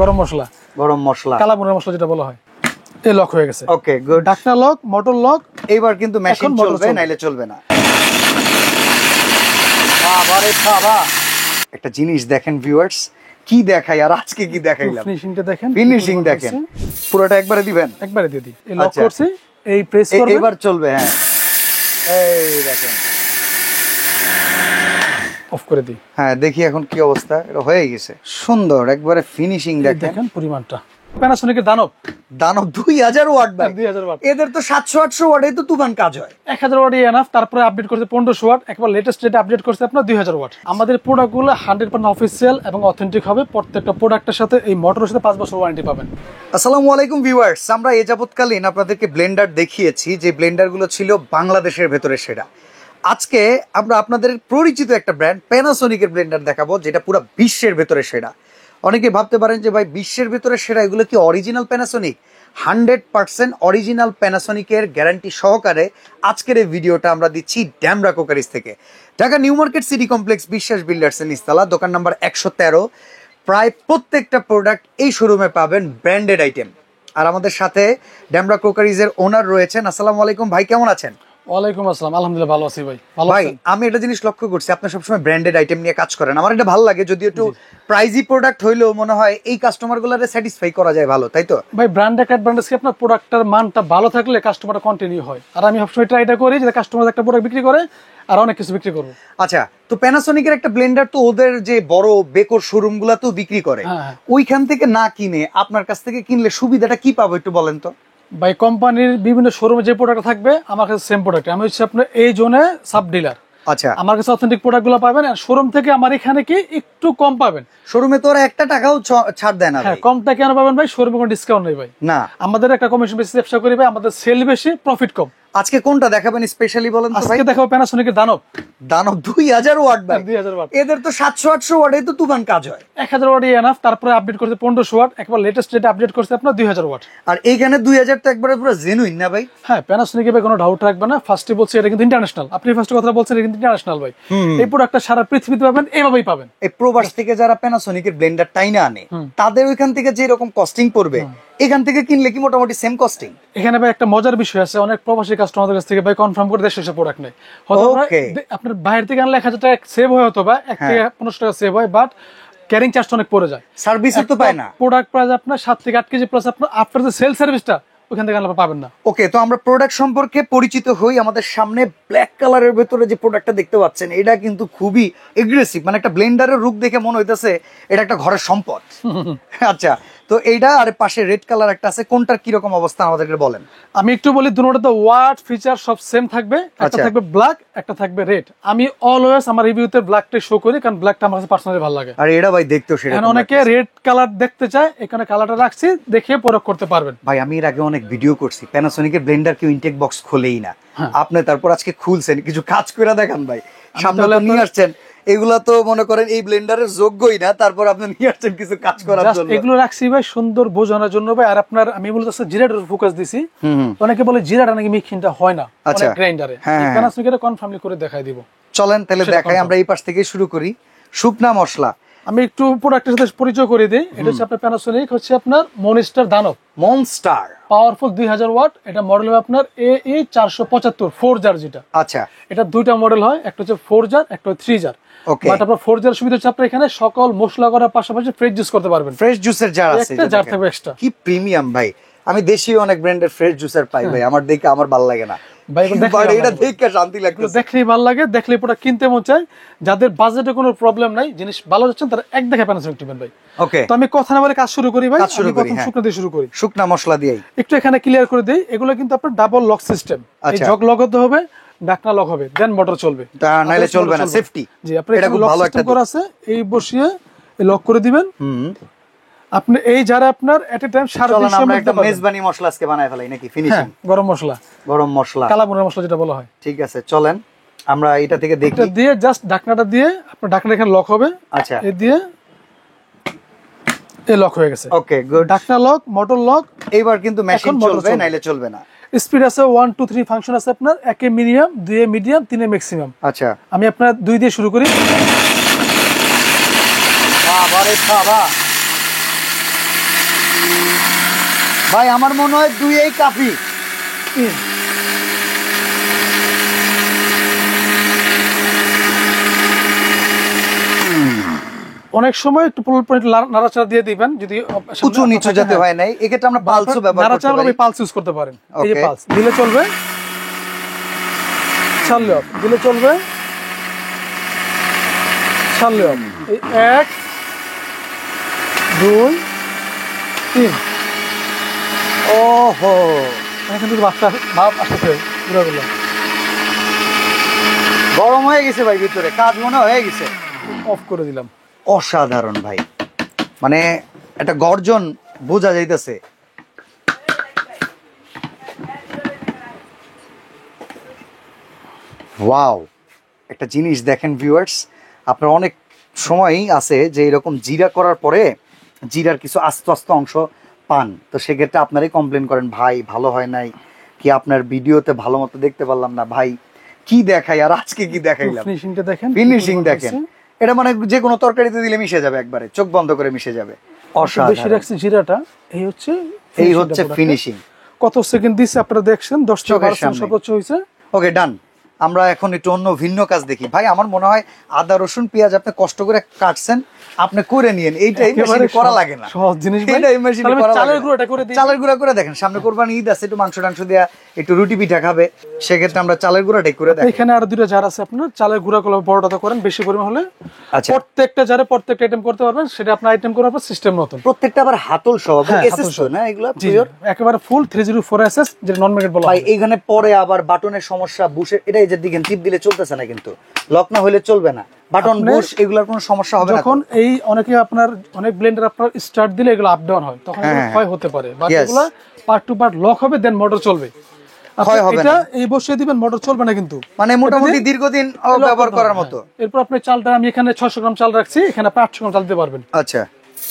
গরম মশলা, কালা বুনের মশলা যেটা বলা হয়। এই লক হয়ে গেছে। Okay good. ঢাকনা লক, মোটর লক। এবার কিন্তু মেশিন চলবে, নাইলে চলবে না। বাবা রে বাবা, একটা জিনিস দেখেন ভিউয়ার্স, কি দেখাই আর আজকে কি দেখাইলাম। ফিনিশিংটা দেখেন, ফিনিশিং দেখেন। পুরোটা একবারে দিবেন? একবারে দিয়ে দিই। এই লক করছি, এই প্রেস করবে, এবার চলবে। হ্যাঁ এই দেখেন, অফ করে দিই। হ্যাঁ দেখি এখন কি অবস্থা। এটা হয়ে গেছে সুন্দর, একবারে ফিনিশিং দেখেন পরিমাণটা। প্যানাসোনিকের দানব 2000 ওয়াট ভাই। 2000 ওয়াট। এদের তো 700-800 ওয়াটে তো তুফান কাজ হয়। 1000 ওয়াট এনাফ। তারপরে আপডেট করতে 1500 ওয়াট, একবার লেটেস্ট যেটা আপডেট করতে আপনার 2000 ওয়াট। আমাদের প্রোডাক্টগুলো 100% অফিসিয়াল এবং অথেন্টিক হবে। প্রত্যেকটা প্রোডাক্টের সাথে এই মোটরের সাথে 5 বছর ওয়ারেন্টি পাবেন। আসসালামু আলাইকুম ভিউয়ার্স, আমরা এ যাবতকালীন আপনাদেরকে ব্লেন্ডার দেখিয়েছি, যে ব্লেন্ডারগুলো ছিল বাংলাদেশের ভেতরে সেরা। আজকে আমরা আপনাদের পরিচিত একটা ব্র্যান্ড প্যানাসোনিকের ব্লেন্ডার দেখাবো, যেটা পুরো বিশ্বের ভেতরে সেরা। অনেকে ভাবতে পারেন যে ভাই বিশ্বের ভেতরে সেরা, এগুলো কি অরিজিনাল প্যানাসোনিক? 100% অরিজিনাল প্যানাসোনিকের গ্যারান্টি সহকারে আজকের এই ভিডিওটা আমরা দিচ্ছি ড্যামরা কোকারিজ থেকে, Dhaka new market city complex, বিশ্বাস বিল্ডার্সের নিচতলা, দোকান নাম্বার 113। প্রায় প্রত্যেকটা প্রোডাক্ট এই শোরুমে পাবেন ব্র্যান্ডেড আইটেম। আর আমাদের সাথে ড্যামরা কোকারিজের ওনার রয়েছেন। আসসালামু আলাইকুম ভাই, কেমন আছেন? ওয়ালাইকুম আসসালাম, আলহামদুলিল্লাহ ভালো আছি ভাই। ভাই আমি একটা জিনিস লক্ষ্য করছি, আপনি সবসময় ব্র্যান্ডেড আইটেম নিয়ে কাজ করেন। আমার এটা ভালো লাগে, যদি একটু প্রাইজি প্রোডাক্ট হইলেও মনে হয় এই কাস্টমার গুলারে স্যাটিসফাই করা যায় ভালো, তাই তো ভাই? ব্র্যান্ড অ্যাডভান্টেজ কি আপনার প্রোডাক্টের মানটা ভালো থাকলে কাস্টমারটা কন্টিনিউ হয়। আর আমি সবসময় ট্রাইটা করি যে কাস্টমার একটা প্রোডাক্ট বিক্রি করে আর অনেক কিছু বিক্রি করবো। আচ্ছা, তো প্যানাসোনিকের একটা ব্লেন্ডার তো ওদের যে বড় বেকর শোরুম গুলা তো বিক্রি করে, ওইখান থেকে না কিনে আপনার কাছ থেকে কিনলে সুবিধাটা কি পাবো একটু বলেন তো ভাই? কোম্পানির বিভিন্ন শোরুমে যে প্রোডাক্ট থাকবে আমার কাছে সেম প্রোডাক্ট। আমি হচ্ছে আপনার এই জোনে সাব ডিলার। আচ্ছা, আমার কাছে অথেন্টিক প্রোডাক্ট গুলো পাবেন, আর শোরুম থেকে আমার এখানে কি একটু কম পাবেন। শোরুমে তো ওরা 1 টাকাও ছাড় দেয় না। হ্যাঁ, কমটা কেন পাবেন ভাই? শোরুমে কোনো ডিসকাউন্ট নেই ভাই। না, আমাদের একটা কমিশন বেসিস ব্যবসা করি ভাই, আমাদের সেল বেশি, প্রফিট কম। আজকে কোনটা দেখাবেন স্পেশালি বলেন তো ভাই? আজকে দেখাবো প্যানাসোনিকের দানব 2000 ওয়াট ভাই। 2000 ওয়াট। এদের তো 700-800 ওয়াটে তো তুফান কাজ হয়। 1000 ওয়াট এনাফ। তারপরে আপডেট করতে 1500 ওয়াট, একবার লেটেস্ট যেটা আপডেট করতে আপনার 2000 ওয়াট। আর এইখানে 2000 তো একবারে পুরো জেনুইন না ভাই? হ্যাঁ, প্যানাসোনিকের ভাই কোনো ডাউট রাখবে না। ফার্স্টে বলছি এটা কিন্তু ইন্টারন্যাশনাল। আপনি ফার্স্টে কথা বলছেন এটা কিন্তু ইন্টারন্যাশনাল ভাই। এই প্রোডাক্টটা সারা পৃথিবীতে পাবেন, এইভাবেই পাবেন। এই প্রবাস থেকে যারা প্যানাসোনিকের ব্লেন্ডার টাইনা আনে, তাদের ওইখান থেকে যে রকম কস্টিং পড়বে, এখান থেকে কিনলে কি মোটামুটি সেম কস্টিং? এখানে ভাই একটা মজার বিষয় আছে, অনেক প্রবাসী কাস্টমারদের কাছ থেকে ভাই কনফার্ম করে দেশে এসে প্রোডাক্ট নেই। আপনার বাইরে থেকে আনলে 1000 টাকা সেভ হয়, অথবা 1 থেকে 15 টাকা সেভ হয়, বাট ক্যারিং চার্জটা অনেক পড়ে যায়। সার্ভিসও তো পায় না। প্রোডাক্ট প্রাইস আপনার 7 থেকে 8 কেজি প্লাস আপনার আফটার দ্য সেল সার্ভিসটা ওখান থেকে আনলে পাবেন না। ওকে, তো আমরা প্রোডাক্ট সম্পর্কে পরিচিত হই। আমাদের সামনে ব্ল্যাক কালারের ভেতরে যে প্রোডাক্টটা দেখতে পাচ্ছেন, এটা কিন্তু খুবই এগ্রেসিভ, মানে একটা ব্লেন্ডারের রূপ দেখে মনে হইতেছে এটা একটা ঘরের সম্পদ। আচ্ছা, তো এইটা আর পাশে রেড কালার একটা আছে, কোনটার কি রকম অবস্থা আমাদেরকে বলেন? আমি একটু বলি, দুটোতে ওয়াট ফিচার সব সেম থাকবে। একটা থাকবে ব্ল্যাক, একটা থাকবে রেড। আমি অলওয়েজ আমার রিভিউতে ব্ল্যাকটা শো করি, কারণ ব্ল্যাকটা আমার কাছে পার্সোনালি ভালো লাগে। আর এটা ভাই দেখতেও সেটা, অনেকে রেড কালার দেখতে চায়, এখানে কালারটা রাখছি, দেখে প্রয়োগ করতে পারবেন। ভাই আমি এর আগে অনেক ভিডিও করছি, প্যানাসোনিকের ব্লেন্ডার কেউ ইনটেক বক্স খোলেই না। আপনি তারপর আজকে খুলছেন, কিছু কাজ করে দেখান ভাই। সামনে তো নিয়ে আসছেন, এগুলা তো মনে করেন এই ব্লেন্ডারের যোগ্যই না, তারপর আপনি নিয়ে আসছেন কিছু কাজ করার জন্য। এগুলো রাখছি ভাই সুন্দর বোঝানোর জন্য ভাই। আর আপনার আমি বলতে জিরাটার ফোকাস দিছি। অনেকে বলে জিরাটা নাকি মিক্সিংটা হয় না অনেক গ্রাইন্ডারে। প্যানাসোনিকের কনফার্মলি করে দেখাই দিব। চলেন তাহলে দেখাই, আমরা এই পাশ থেকে শুরু করি। শুকনা মশলা আমি একটু প্রোডাক্টের সাথে পরিচয় করে দিই। এটা হচ্ছে আপনার প্যানাসোনিক, হচ্ছে আপনার মনস্টার দানব। Monster powerful 2000 watt. এটা মডেল হবে আপনার AE 475 4 জার যেটা। আচ্ছা, এটা দুইটা মডেল হয়, একটা হচ্ছে 4 জার, একটা হচ্ছে 3 জার। ওকে, বাট আপনার 4 জার সুবিধা হচ্ছে আপনি এখানে সকল মশলা করার পাশাপাশি ফ্রেশ জুস করতে পারবেন। ফ্রেশ জুসের জার আছে, একটা জার থাকবে এক্সট্রা। কি প্রিমিয়াম ভাই! আমি দেশীয় অনেক ব্র্যান্ডের ফ্রেশ জুসার পাই ভাই, আমার দেখে আমার ভালো লাগে না ভাই, এটা দেখে শান্তি লাগছে, দেখলেই ভালো লাগে, দেখলেই প্রোডাক্ট কিনতে মন চায়। যাদের বাজেটে কোনো প্রবলেম নাই, জিনিস ভালো যাচ্ছেন, তারা এক দেখে প্যানাসোনিক নেবেন ভাই। ওকে, তো আমি কথা না বলে কাজ শুরু করি ভাই। আমি প্রথম শুকনা দিয়ে শুরু করি, শুকনা মশলা দিয়ে। একটু এখানে ক্লিয়ার করে দেই, এগুলো কিন্তু আপনার ডাবল লক সিস্টেম। এই জগ লক হতে হবে, ঢাকনা লক হবে, দেন মোটর চলবে, তা নাইলে চলবে না, সেফটি। জি, আপনি এটা খুব ভালো একটা করা আছে, এই বসিয়ে লক করে দিবেন। আপনি এই যারা আপনার এট এ টাইম 250 আমরা একটা মেজবানি মশলা আজকে বানায় ফেলাই নাকি? ফিনিশিং গরম মশলা, কালা বুনের মশলা যেটা বলা হয়। ঠিক আছে, চলেন আমরা এটা থেকে দেখি। এটা দিয়ে জাস্ট ঢাকনাটা দিয়ে আপনার ঢাকনা এখানে লক হবে। আচ্ছা, এই দিয়ে এই লক হয়ে গেছে। Okay good. ঢাকনা লক, মোটর লক। এবার কিন্তু মেশিন চলবে, নাইলে চলবে না। স্পিড আছে 1 2 3 ফাংশন আছে আপনার, 1 এ মিডিয়াম, 2 এ মিডিয়াম, 3 এ ম্যাক্সিমাম। আচ্ছা, আমি আপনার 2 দিয়ে শুরু করি। বাবা রে বাবা, ভাই আমার মনে হয় 2 এই কাফি। অনেক সময় একটু নাড়াচাড়া দিয়ে দিবেন, যদি উঁচু নিচু যাতে হয় নাই, এক্ষেত্রে আমরা পালসও ব্যবহার করতে পারি। পালস ইউজ করতে পারেন। এই যে পালস দিলে চলবে, ছাড়লে অফ দিলে চলবে, ছাড়লে অফ। এই 1 2 3। ওহো, এখন কিন্তু বাচ্চা ভাব আসতেছে গুঁড়াগুলো। গরম হয়ে গেছে ভাই, ভিতরে কাজ মনে হয়ে গেছে। অফ করে দিলাম। অসাধারণ ভাই, মানে একটা গর্জন বোঝা যাইতেছে। ওয়াও, একটা জিনিস দেখেন ভিউয়ার্স, আপনার অনেক সময়ই আছে যে এরকম জিরা করার পরে জিরার কিছু আস্তে আস্তে অংশ পান, তো সেক্ষেত্রে আপনারাই কমপ্লেন করেন ভাই ভালো হয় নাই, কি আপনার ভিডিওতে ভালো মতো দেখতে পারলাম না। ভাই কি দেখাই, আর আজকে কি দেখাইলাম, ফিনিশিংটা দেখেন, ফিনিশিং দেখেন। এটা মানে যে কোনো তরকারিতে দিলে মিশে যাবে, একবারে চোখ বন্ধ করে মিশে যাবে। বেশি রাখছি জিরাটা। এই হচ্ছে ফিনিশিং। কত সেকেন্ড দিছে আপনারা দেখছেন, 10 থেকে 12 সেকেন্ড সর্বোচ্চ হইছে। ওকে ডান। আমরা এখন একটু অন্য ভিন্ন কাজ দেখি। ভাই আমার মনে হয় আদা রসুন পেঁয়াজ আপনি কষ্ট করে কাটছেন, আপনি করে নিয়েন, এইটাই মেশিনে করা লাগে না, সহজ জিনিস ভাই। এইটাই মেশিনে করা লাগে। চালের গুঁড়োটা করে দিই, চালের গুঁড়া করে দেখেন, সামনে কোরবানি ঈদ আছে, একটু মাংস টাংস দেয়া, একটু রুটি পিঠা খাবে, সেক্ষেত্রে আমরা চালের গুঁড়াটাই করে দেখি। এখানে আরো দুটো জার আছে, আপনার চালের গুঁড়াগুলো বড়টা করেন বেশি পরিমাণ হলে। আচ্ছা, প্রত্যেকটা জারে প্রত্যেকটা আইটেম করতে পারবেন, সেটা আপনার আইটেম করার পর সিস্টেম মতন। প্রত্যেকটা আবার হাতল সহ এসএস তো না, এগুলো পিওর একেবারে ফুল 304 এসএস, যেটা নন ম্যাগনেট বলা হয়। ভাই এইখানে পরে আবার বাটনের সমস্যা, বুশের এটা এই যে দিকেন টিপ দিলে চলতেছে না, কিন্তু লক না হলে চলবে না, বাটন বুশ এগুলোর কোনো সমস্যা হবে না। যখন এই অনেকে আপনার অনেক ব্লেন্ডার আপনার স্টার্ট দিলে এগুলো আপ ডাউন হয়, তখন ক্ষয় হতে পারে, বাট এগুলো পার্ট টু পার্ট লক হবে, দেন মোটর চলবে। এটা এই বসিয়ে দিবেন, মোটর চলবে না কিন্তু, মানে মোটামুটি দীর্ঘদিন ব্যবহার করার মতো। এরপর আপনি চালটা, আমি এখানে 600 গ্রাম চাল রাখছি, এখানে 800 গ্রাম চাল দিতে পারবেন। আচ্ছা,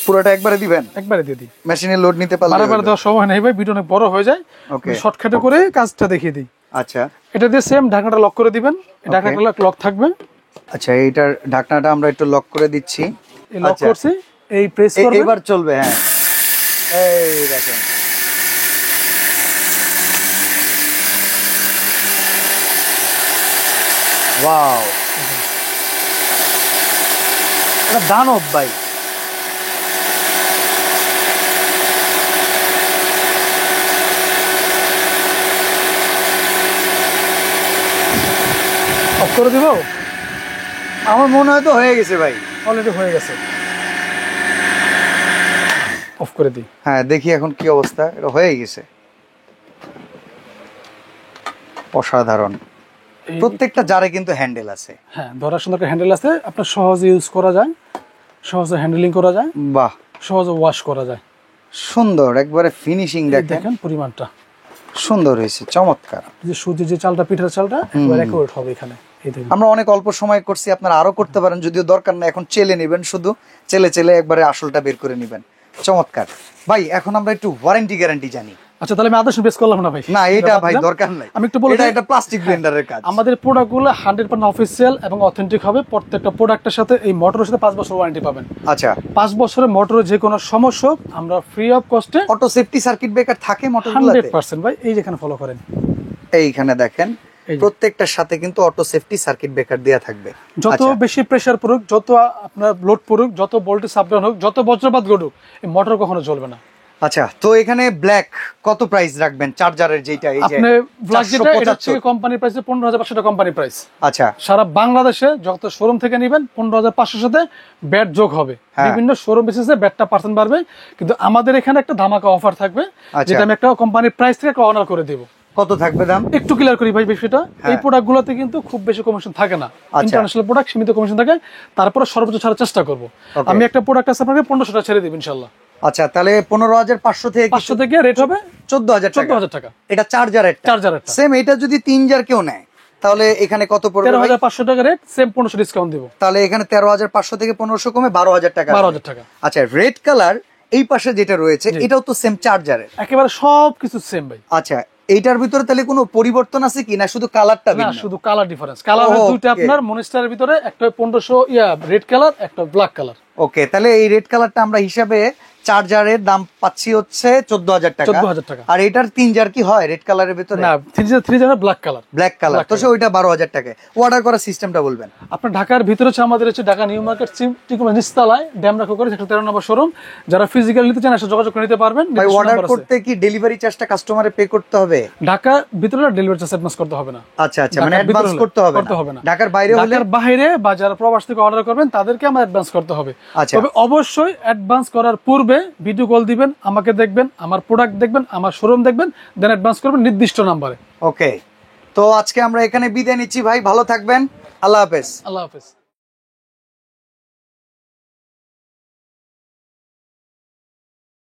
পুরোটা একবারে দিবেন? একবারে দিয়ে দিই, মেশিনে লোড নিতে পারলে। বারবার দেওয়ার সময় নেই ভাই, ভিডিও অনেক বড় হয়ে যায়। শর্টকাটে করে কাজটা দেখিয়ে দিই। আচ্ছা, এটা দিয়ে সেম ঢাকনাটা লক করে দিবেন, ঢাকনাটা লক থাকবে। আচ্ছা, এইটার ঢাকনাটা আমরা একটু লক করে দিচ্ছি। এই লক করছি, এই প্রেস করবেন, এবার চলবে। হ্যাঁ, এই দেখেন, ওয়াও, এটা দানব ভাই। অফ করে দিব। আমার মনে হয় তো হয়ে গেছে ভাই, অলরেডি হয়ে গেছে। অফ করে দিই। হ্যাঁ, দেখি এখন কি অবস্থা। এটা হয়ে গেছে, অসাধারণ। প্রত্যেকটা জারে কিন্তু হ্যান্ডেল আছে। হ্যাঁ, ধরার সুন্দর একটা হ্যান্ডেল আছে, আপনার সহজে ইউজ করা যায়, সহজে হ্যান্ডেলিং করা যায়, বাহ, সহজে ওয়াশ করা যায়। সুন্দর, একবারে ফিনিশিং দেখেন, পরিমাণটা সুন্দর হয়েছে, চমৎকার। যে সুজির যে চালটা, পিঠার চালটা একবারে অ্যাকুরেট হবে এখানে। আমরা অনেক অল্প সময় করছি, আপনারা আরো করতে পারেন, যদিও দরকার না। এখন চেলে নেবেন, শুধু চেলে চেলে একবারে আসলটা বের করে নেবেন। চমৎকার ভাই। এখন আমরা একটু ওয়ারেন্টি গ্যারান্টি জানি। আচ্ছা, তাহলে আমি আদর্শ বেস করলাম না ভাই। না, এটা ভাই দরকার নাই। আমি একটু বলি, এটা প্লাস্টিক ব্লেন্ডারের কাজ। আমাদের প্রোডাক্টগুলো 100% অফিসিয়াল এবং অথেন্টিক হবে। প্রত্যেকটা প্রোডাক্টের সাথে, এই মোটরের সাথে 5 বছর ওয়ারেন্টি পাবেন। আচ্ছা, 5 বছরের মোটরের যে কোনো সমস্যা আমরা ফ্রি অফ কস্টে। অটো সেফটি সার্কিট ব্রেকার থাকে মোটরগুলোতে 100% ভাই। এই যেখানে ফলো করেন, এইখানে দেখেন, প্রত্যেকটার সাথে কিন্তু অটো সেফটি সার্কিট ব্রেকার দেয়া থাকবে। যত বেশি প্রেসার পড়ুক, যত আপনার লোড পড়ুক, যত ভোল্টেজ আপ ডাউন হোক, যত বজ্রপাত ঘটুক, এই মোটর কখনো চলবে না। আচ্ছা, তো এখানে ব্ল্যাক কত প্রাইস রাখবেন চার্জারের? যেটা এই যে আপনি ব্ল্যাক, যেটা এটা হচ্ছে কোম্পানি প্রাইসে 15,500 টাকা কোম্পানি প্রাইস। আচ্ছা, সারা বাংলাদেশে যত শোরুম থেকে নেবেন 15,500 সাথে ব্যাট যোগ হবে। বিভিন্ন শোরুম বেসিসে ব্যাটটা পার্সেন্ট বাড়বে, কিন্তু আমাদের এখানে একটা ধামাকা অফার থাকবে, যেটা আমি একটা কোম্পানির প্রাইস থেকে একটা অনার করে দেব। কত থাকবে দাম? একটু ক্লিয়ার করি ভাই বিষয়টা। এই প্রোডাক্টগুলোতে কিন্তু খুব বেশি কমিশন থাকে না, ইন্টারন্যাশনাল প্রোডাক্ট সীমিত কমিশন থাকে, তারপরে সর্বোচ্চ ছাড়ার চেষ্টা করব। আমি একটা প্রোডাক্ট আছে আপনাকে 1500 টাকা ছেড়ে দিব ইনশাআল্লাহ। আচ্ছা, তাহলে 15,500 থেকে 500 থেকে রেট হবে 14,000 টাকা। এটা চার্জারের সেম। এটা যদি 3 জার কেউ নেয় তাহলে এখানে কত পড়বে? 13,500 টাকা রেট, সেম 1500 ডিসকাউন্ট দিব। তাহলে এখানে 13,500 থেকে 1500 কমে 12,000 টাকা। 12,000 টাকা। আচ্ছা, রেড কালার এই পাশে যেটা রয়েছে এটাও তো সেম চার্জারের? একেবারে সবকিছু সেম ভাই। আচ্ছা, এইটার ভিতরে তাহলে কোনো পরিবর্তন আছে কি, না শুধু কালারটা ভিন্ন? না, শুধু কালার ডিফারেন্স। কালার দুটো আপনার মনিস্টারের ভিতরে, একটা 1500 রেড কালার, একটা ব্ল্যাক কালার। ওকে, তাহলে এই রেড কালারটা আমরা হিসাবে চার্জারের দাম পাচ্ছি হচ্ছে 14,000 টাকা। 14,000 টাকা। আর এটার 3 জার কি হয় রেড কালারের ভিতরে? না, 3 jar black colour. Black colour, তো সে ওইটা 12,000 টাকা। অর্ডার করার সিস্টেমটা বলবেন। আপনার ঢাকার ভিতরে হচ্ছে আমাদের হচ্ছে ঢাকা নিউ মার্কেট নিচতলায় ড্যামরা করে 13 নম্বর শোরুম। যারা ফিজিক্যাল নিতে চান এসে যোগাযোগ করে নিতে পারবেন। ভাই অর্ডার করতে কি ডেলিভারি চার্জটা কাস্টমারে পে করতে হবে? ঢাকা ভিতরে ডেলিভারি চার্জ অ্যাডভান্স করতে হবে না। আচ্ছা আচ্ছা, মানে অ্যাডভান্স করতে হবে না। ঢাকার বাইরে হলে? ঢাকার বাইরে বা যারা প্রবাস থেকে অর্ডার করবেন তাদেরকে আমরা অ্যাডভান্স করতে হবে। আচ্ছা। তবে অবশ্যই অ্যাডভান্স করার পূর্বে ভিডিও কল দিবেন, আমাকে দেখবেন, আমার প্রোডাক্ট দেখবেন, আমার শোরুম দেখবেন, দেন অ্যাডভান্স করবেন নির্দিষ্ট নাম্বারে। ওকে, তো আজকে আমরা এখানে বিদায় নিচ্ছি ভাই, ভালো থাকবেন, আল্লাহ হাফেজ। আল্লাহ হাফেজ।